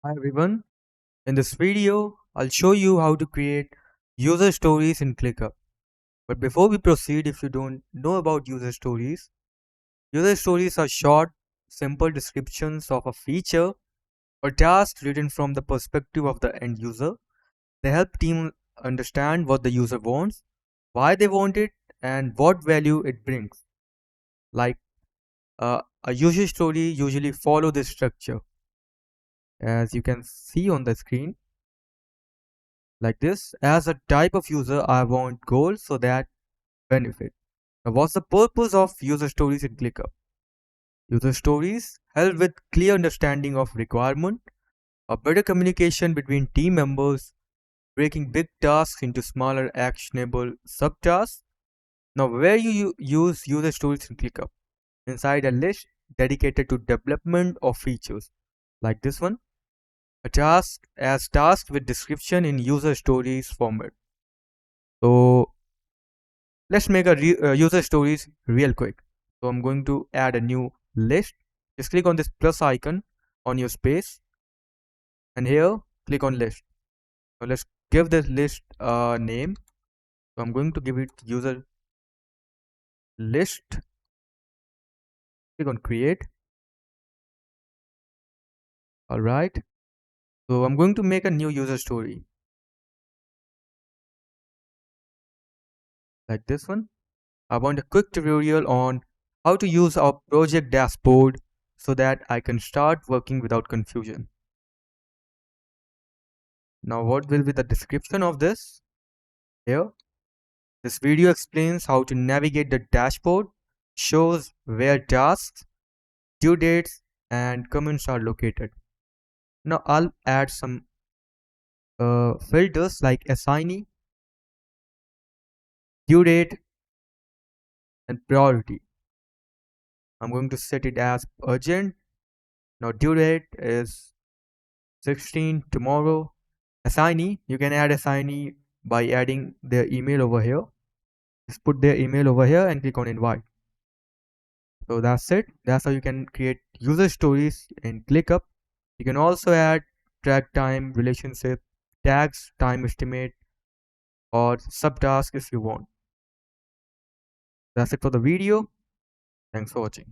Hi everyone. In this video, I'll show you how to create user stories in ClickUp. But before we proceed, if you don't know about user stories are short, simple descriptions of a feature or task written from the perspective of the end user. They help team understand what the user wants, why they want it, and what value it brings. Like a user story usually follow this structure, as you can see on the screen. Like this, as a type of user, I want goals so that benefit. Now, what's the purpose of user stories in ClickUp? User stories help with clear understanding of requirement, a better communication between team members, breaking big tasks into smaller actionable subtasks. Now, where you use user stories in ClickUp? Inside a list dedicated to development of features, like this one, a task as tasked with description in user stories format. So let's make a user stories real quick. So I'm going to add a new list. Just click on this plus icon on your space and here click on list. So let's give this list a name. So I'm going to give it user list. Click on create. All right. So I'm going to make a new user story like this one. I want a quick tutorial on how to use our project dashboard so that I can start working without confusion. Now what will be the description of this? Here, this video explains how to navigate the dashboard, shows where tasks, due dates, and comments are located. Now I'll add some filters like assignee, due date, and priority. I'm going to set it as urgent. Now due date is 16 tomorrow. Assignee, you can add assignee by adding their email over here. Just put their email over here and click on invite. So that's it. That's how you can create user stories in ClickUp. You can also add track time, relationship, tags, time estimate, or subtask if you want. That's it for the video. Thanks for watching.